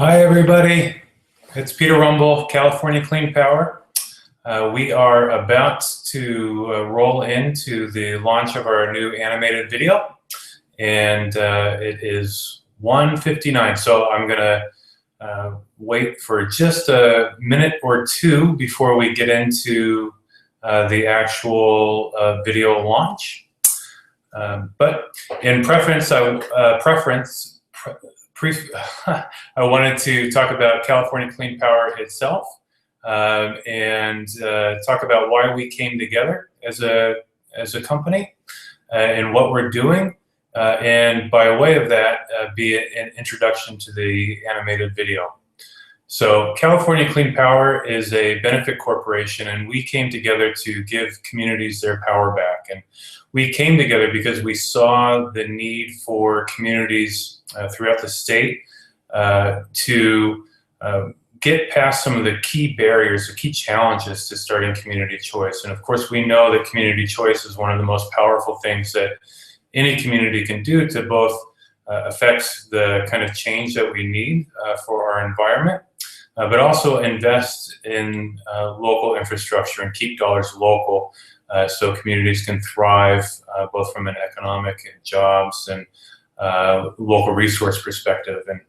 Hi, everybody. It's Peter Rumble, California Clean Power. We are about to roll into the launch of our new animated video, and it is 1:59. So I'm going to wait for just a minute or two before we get into the actual video launch. But in preference, I wanted to talk about California Clean Power itself and talk about why we came together as a company and what we're doing. And by way of that, be an introduction to the animated video. So California Clean Power is a benefit corporation, and we came together to give communities their power back. And we came together because we saw the need for communities throughout the state to get past some of the key barriers, the key challenges to starting community choice. And of course, we know that community choice is one of the most powerful things that any community can do to both affect the kind of change that we need for our environment, but also invest in local infrastructure and keep dollars local so communities can thrive both from an economic and jobs and local resource perspective. And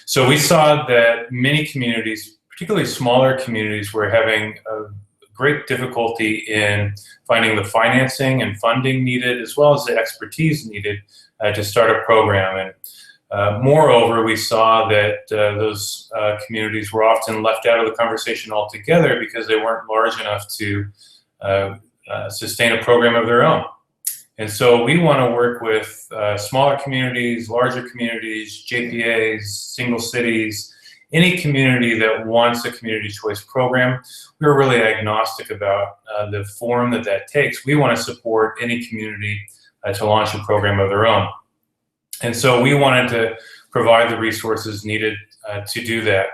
so we saw that many communities, particularly smaller communities, were having a great difficulty in finding the financing and funding needed, as well as the expertise needed to start a program. And moreover, we saw that those communities were often left out of the conversation altogether because they weren't large enough to sustain a program of their own. And so we want to work with smaller communities, larger communities, JPAs, single cities, any community that wants a community choice program. We're really agnostic about the form that takes. We want to support any community to launch a program of their own. And so we wanted to provide the resources needed to do that.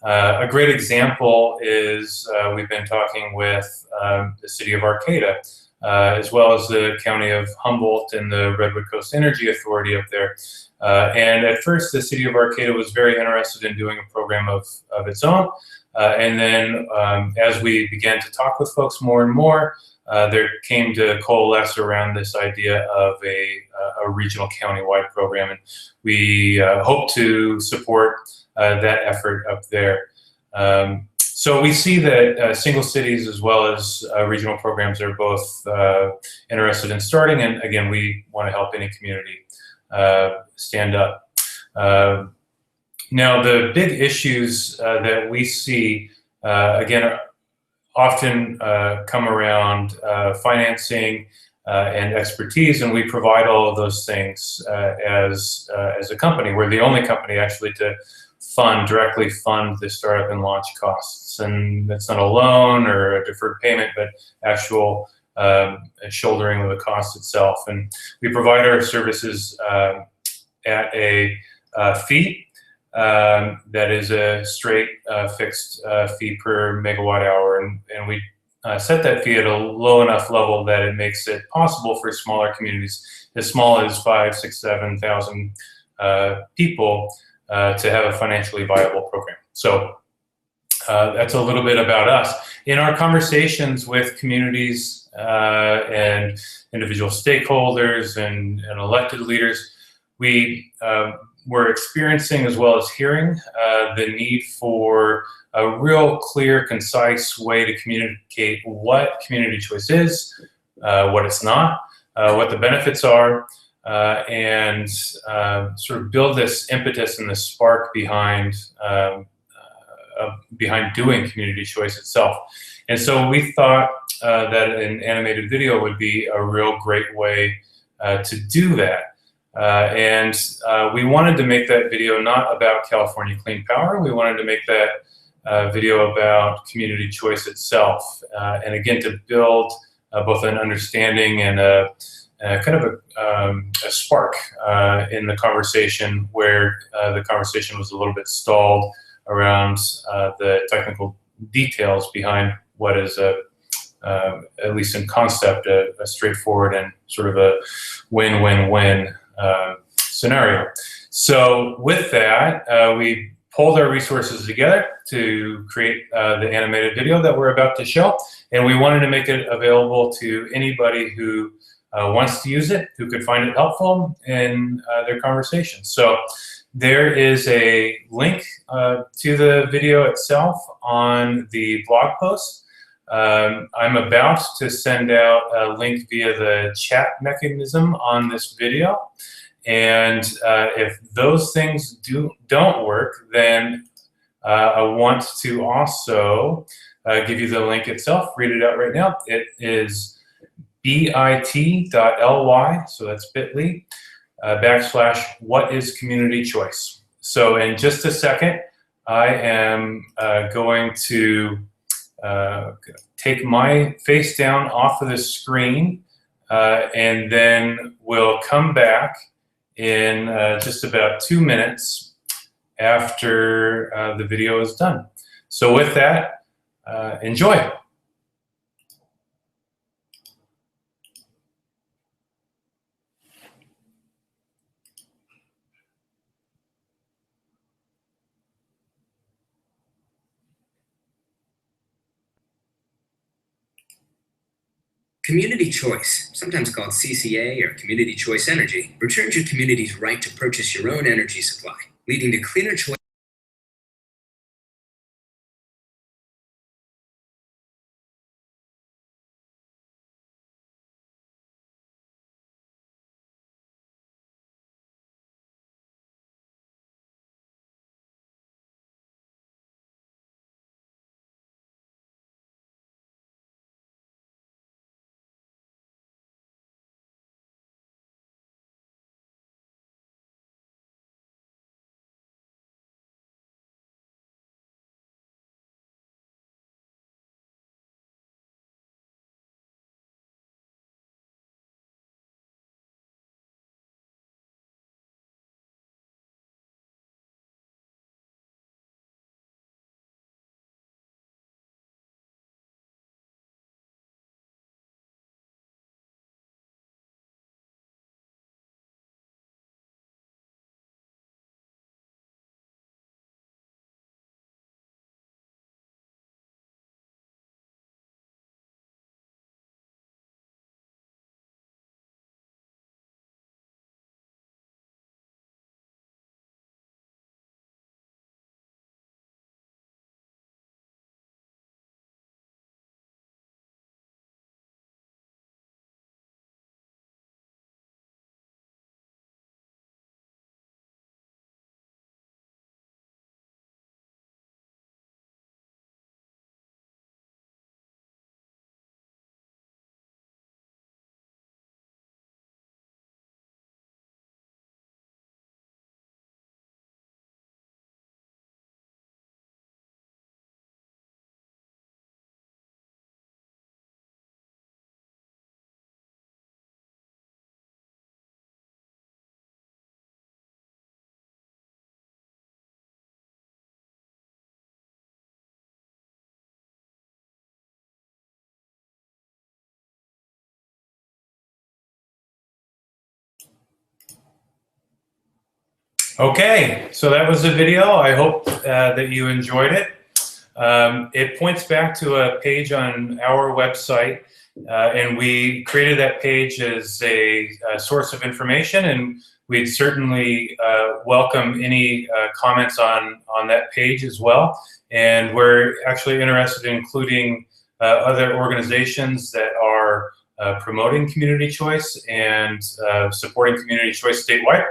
A great example is we've been talking with the city of Arcata, as well as the county of Humboldt and the Redwood Coast Energy Authority up there. And at first, the city of Arcata was very interested in doing a program of its own. And then as we began to talk with folks more and more, there came to coalesce around this idea of a regional county-wide program. And we hope to support that effort up there. So we see that single cities as well as regional programs are both interested in starting, and again, we want to help any community stand up. Now, the big issues that we see, again, often come around financing and expertise, and we provide all of those things as a company. We're the only company actually to directly fund the startup and launch costs. And that's not a loan or a deferred payment, but actual shouldering of the cost itself. And we provide our services at a fee that is a straight fixed fee per megawatt hour. And we set that fee at a low enough level that it makes it possible for smaller communities, as small as 5,000, 6,000, 7,000 people, to have a financially viable program. So that's a little bit about us. In our conversations with communities and individual stakeholders and elected leaders, we were experiencing, as well as hearing, the need for a real clear, concise way to communicate what community choice is, what it's not, what the benefits are, and sort of build this impetus and this spark behind doing community choice itself. And so we thought that an animated video would be a real great way to do that. And we wanted to make that video not about California Clean Power. We wanted to make that video about community choice itself. And again, to build both an understanding and a kind of a spark in the conversation, where the conversation was a little bit stalled around the technical details behind what is at least in concept, a straightforward and sort of a win-win-win scenario. So with that, we pulled our resources together to create the animated video that we're about to show, and we wanted to make it available to anybody who wants to use it, who could find it helpful in their conversation. So there is a link to the video itself on the blog post. I'm about to send out a link via the chat mechanism on this video. And if those things don't work, then I want to also give you the link itself. Read it out right now. It is bit.ly, so that's bit.ly, / what is community choice. So in just a second, I am going to take my face down off of the screen, and then we'll come back in just about 2 minutes after the video is done. So with that, enjoy. Community choice, sometimes called CCA or community choice energy, returns your community's right to purchase your own energy supply, leading to cleaner choice. Okay, so that was the video. I hope that you enjoyed it. It points back to a page on our website, and we created that page as a source of information, and we'd certainly welcome any comments on that page as well. And we're actually interested in including other organizations that are promoting community choice and supporting community choice statewide.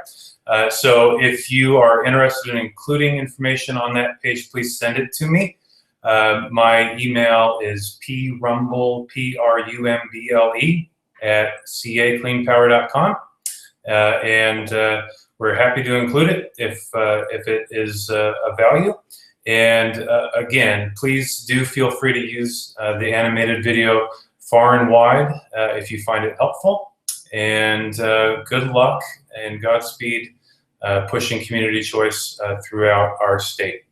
So if you are interested in including information on that page, please send it to me. My email is prumble, prumble, @cacleanpower.com. And we're happy to include it if it is of value. And again, please do feel free to use the animated video far and wide if you find it helpful. And good luck and Godspeed pushing community choice throughout our state.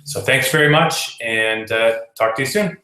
So thanks very much, and talk to you soon.